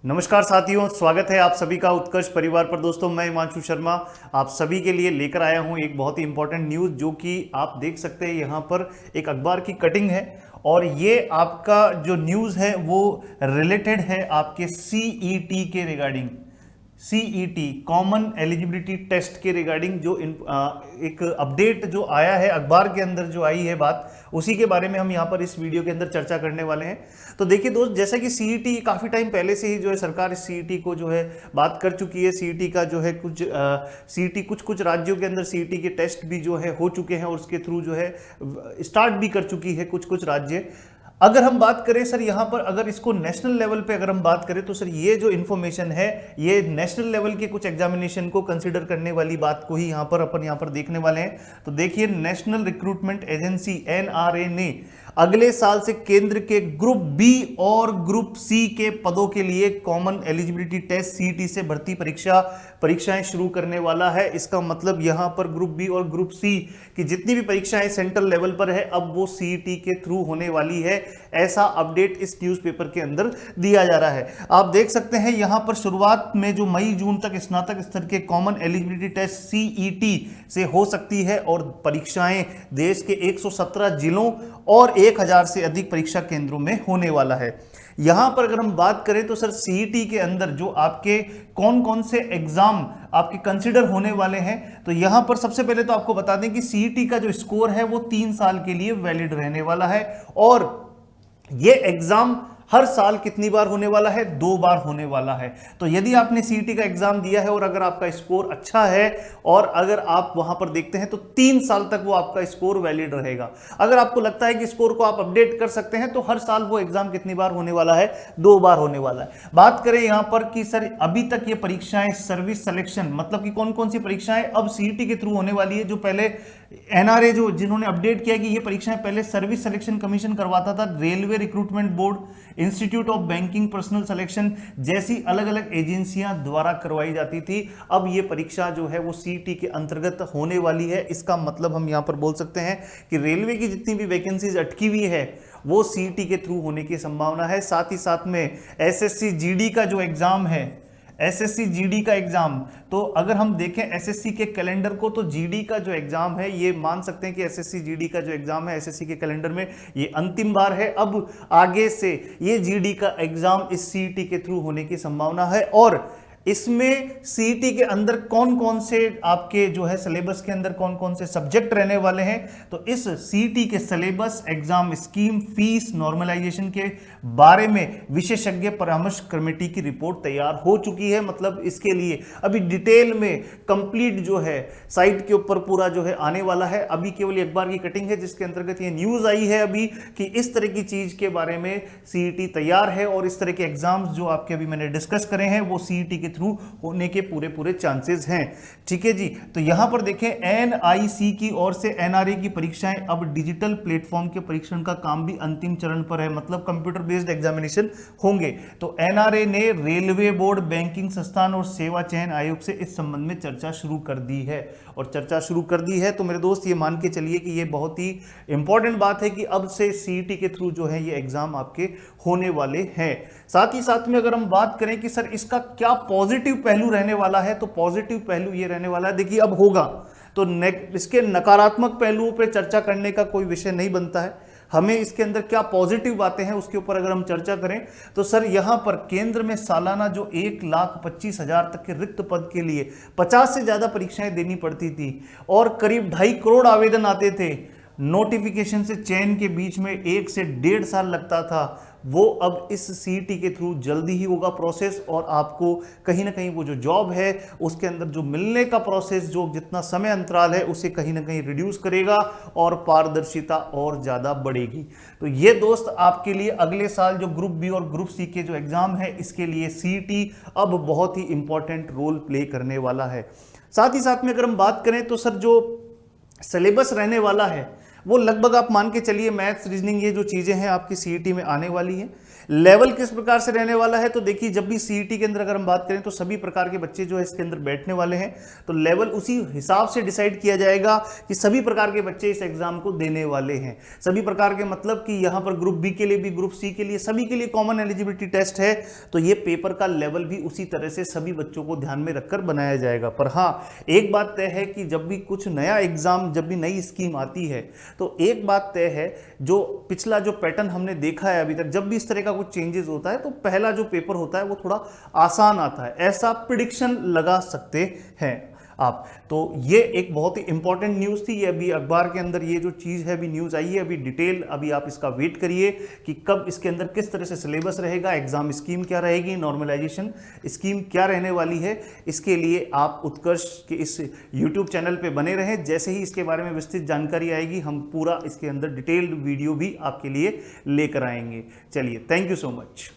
नमस्कार साथियों, स्वागत है आप सभी का उत्कर्ष परिवार पर। दोस्तों, मैं हिमांशु शर्मा आप सभी के लिए लेकर आया हूं एक बहुत ही इंपॉर्टेंट न्यूज़, जो कि आप देख सकते हैं यहाँ पर एक अखबार की कटिंग है। और ये आपका जो न्यूज़ है वो रिलेटेड है आपके सीईटी के regarding. CET common eligibility test के रिगार्डिंग जो एक अपडेट जो आया है अखबार के अंदर, जो आई है बात, उसी के बारे में हम यहाँ पर इस वीडियो के अंदर चर्चा करने वाले हैं। तो देखिए दोस्त, जैसा कि सीईटी काफ़ी टाइम पहले से ही जो है सरकार इस सीईटी को जो है बात कर चुकी है। सीईटी का जो है सीईटी कुछ राज्यों के अंदर सीईटी के टेस्ट भी जो है हो चुके हैं और उसके थ्रू जो है स्टार्ट भी कर चुकी है कुछ राज्य। अगर हम बात करें सर यहाँ पर, अगर इसको नेशनल लेवल पे अगर हम बात करें तो सर ये जो इन्फॉर्मेशन है ये नेशनल लेवल के कुछ एग्जामिनेशन को कंसीडर करने वाली बात को ही यहाँ पर अपन यहाँ पर देखने वाले हैं। तो देखिए, नेशनल रिक्रूटमेंट एजेंसी एनआरए ने अगले साल से केंद्र के ग्रुप बी और ग्रुप सी के पदों के लिए कॉमन एलिजिबिलिटी टेस्ट सीईटी से भर्ती परीक्षाएं शुरू करने वाला है। इसका मतलब यहां पर ग्रुप बी और ग्रुप सी की जितनी भी परीक्षाएं सेंट्रल लेवल पर है, अब वो सीईटी के थ्रू होने वाली है। ऐसा अपडेट इस न्यूज़पेपर के अंदर दिया जा रहा है। आप देख सकते हैं यहां पर शुरुआत में जो मई जून तक स्नातक स्तर के कॉमन एलिजिबिलिटी टेस्ट सीईटी से हो सकती है और परीक्षाएं देश के 117 जिलों और 1000 से अधिक परीक्षा केंद्रों में होने वाला है। यहां पर अगर हम बात करें तो सर सीईटी के अंदर जो आपके कौन कौन से एग्जाम आपके कंसिडर होने वाले हैं, तो यहां पर सबसे पहले तो आपको बता दें कि सीईटी का जो स्कोर है वो 3 साल के लिए वैलिड रहने वाला है। और ये एग्जाम हर साल कितनी बार होने वाला है? 2 बार होने वाला है। तो यदि आपने सीईटी का एग्जाम दिया है और अगर आपका स्कोर अच्छा है और अगर आप वहां पर देखते हैं तो 3 साल तक वो आपका स्कोर वैलिड रहेगा। अगर आपको लगता है कि स्कोर को आप अपडेट कर सकते हैं तो हर साल वो एग्जाम कितनी बार होने वाला है? 2 बार होने वाला है। बात करें यहां पर कि सर अभी तक ये परीक्षाएं सर्विस सिलेक्शन, मतलब कि कौन कौन सी परीक्षाएं अब सीईटी के थ्रू होने वाली है। जो पहले एनआरए जो जिन्होंने अपडेट किया कि ये परीक्षाएं पहले सर्विस सिलेक्शन कमीशन करवाता था, railway recruitment board, institute of banking personal selection जैसी अलग अलग एजेंसियां द्वारा करवाई जाती थी। अब ये परीक्षा जो है वो सीईटी के अंतर्गत होने वाली है। इसका मतलब हम यहां पर बोल सकते हैं कि रेलवे की जितनी भी वैकेंसीज अटकी हुई है वो सीईटी के थ्रू होने की संभावना है। साथ ही साथ में एसएससी जीडी का जो एग्जाम है, एसएससी जीडी का एग्जाम, तो अगर हम देखें एसएससी के कैलेंडर को तो जीडी का जो एग्जाम है, ये मान सकते हैं कि एसएससी जीडी का जो एग्जाम है एसएससी के कैलेंडर में ये अंतिम बार है। अब आगे से ये जीडी का एग्जाम इस सीईटी के थ्रू होने की संभावना है। और इसमें सीईटी के अंदर कौन कौन से आपके जो है सिलेबस के अंदर कौन कौन से सब्जेक्ट रहने वाले हैं, तो इस सीईटी के syllabus, exam scheme, fees, normalization के बारे में विशेषज्ञ परामर्श कमेटी की रिपोर्ट तैयार हो चुकी है। मतलब इसके लिए अभी डिटेल में कंप्लीट जो है साइट के ऊपर पूरा जो है आने वाला है। अभी केवल अखबार की कटिंग है जिसके अंतर्गत ये न्यूज आई है अभी कि इस तरह की चीज के बारे में सीईटी तैयार है और इस तरह के एग्जाम्स जो आपके अभी मैंने डिस्कस करे हैं वो सीईटी के थ्रू होने के पूरे चांसेस हैं। ठीक है जी। तो यहां पर देखें, एनआईसी की ओर से एनआरए की परीक्षाएं अब डिजिटल प्लेटफॉर्म के परीक्षण का काम भी अंतिम चरण पर है, मतलब कंप्यूटर बेस्ड एग्जामिनेशन होंगे। तो एनआरए ने रेलवे बोर्ड, बैंकिंग संस्थान और सेवा चयन आयोग से इस संबंध में चर्चा शुरू कर दी है। और चर्चा शुरू कर दी है तो मेरे दोस्त ये मान के चलिए कि ये बहुत ही इंपॉर्टेंट बात है कि अब से सीईटी के थ्रू जो है ये एग्जाम आपके होने वाले हैं। साथ ही साथ में अगर हम बात करें कि सर इसका क्या पॉजिटिव पहलू रहने वाला है, तो पॉजिटिव पहलू ये रहने वाला है, देखिए अब होगा तो इसके नकारात्मक पहलुओं पर चर्चा करने का कोई विषय नहीं बनता है। हमें इसके अंदर क्या पॉजिटिव बातें हैं उसके ऊपर अगर हम चर्चा करें तो सर यहां पर केंद्र में सालाना जो 1,25,000 तक के रिक्त पद के लिए 50 से ज्यादा परीक्षाएं देनी पड़ती थी और करीब 2.5 करोड़ आवेदन आते थे। नोटिफिकेशन से चयन के बीच में 1 से 1.5 साल लगता था, वो अब इस सीईटी के थ्रू जल्दी ही होगा प्रोसेस। और आपको कहीं ना कहीं वो जो जॉब है उसके अंदर जो मिलने का प्रोसेस, जो जितना समय अंतराल है उसे कहीं ना कहीं रिड्यूस करेगा और पारदर्शिता और ज़्यादा बढ़ेगी। तो ये दोस्त आपके लिए अगले साल जो ग्रुप बी और ग्रुप सी के जो एग्ज़ाम है इसके लिए सीईटी अब बहुत ही इंपॉर्टेंट रोल प्ले करने वाला है। साथ ही साथ में अगर हम बात करें तो सर जो सिलेबस रहने वाला है वो लगभग आप मान के चलिए मैथ्स रीजनिंग ये जो चीजें हैं आपकी सीईटी में आने वाली हैं। लेवल किस प्रकार से रहने वाला है, तो देखिए जब भी सीईटी के अंदर अगर हम बात करें तो सभी प्रकार के बच्चे जो है इसके अंदर बैठने वाले हैं, तो लेवल उसी हिसाब से डिसाइड किया जाएगा कि सभी प्रकार के बच्चे इस एग्जाम को देने वाले हैं। सभी प्रकार के मतलब कि यहां पर ग्रुप बी के लिए भी, ग्रुप सी के लिए, सभी के लिए कॉमन एलिजिबिलिटी टेस्ट है, तो ये पेपर का लेवल भी उसी तरह से सभी बच्चों को ध्यान में रखकर बनाया जाएगा। पर हाँ, एक बात तय है कि जब भी कुछ नया एग्जाम, जब भी नई स्कीम आती है, तो एक बात तय है, जो पिछला जो पैटर्न हमने देखा है अभी तक, जब भी इस तरह का कुछ चेंजेस होता है तो पहला जो पेपर होता है वो थोड़ा आसान आता है, ऐसा प्रिडिक्शन लगा सकते हैं आप। तो ये एक बहुत ही इंपॉर्टेंट न्यूज़ थी, ये अभी अखबार के अंदर ये जो चीज़ है अभी न्यूज़ आई है, अभी डिटेल अभी आप इसका वेट करिए कि कब इसके अंदर किस तरह से सिलेबस रहेगा, एग्जाम स्कीम क्या रहेगी, नॉर्मलाइजेशन स्कीम क्या रहने वाली है। इसके लिए आप उत्कर्ष के इस यूट्यूब चैनल पे बने रहें। जैसे ही इसके बारे में विस्तृत जानकारी आएगी हम पूरा इसके अंदर डिटेल्ड वीडियो भी आपके लिए लेकर आएंगे। चलिए, थैंक यू सो मच।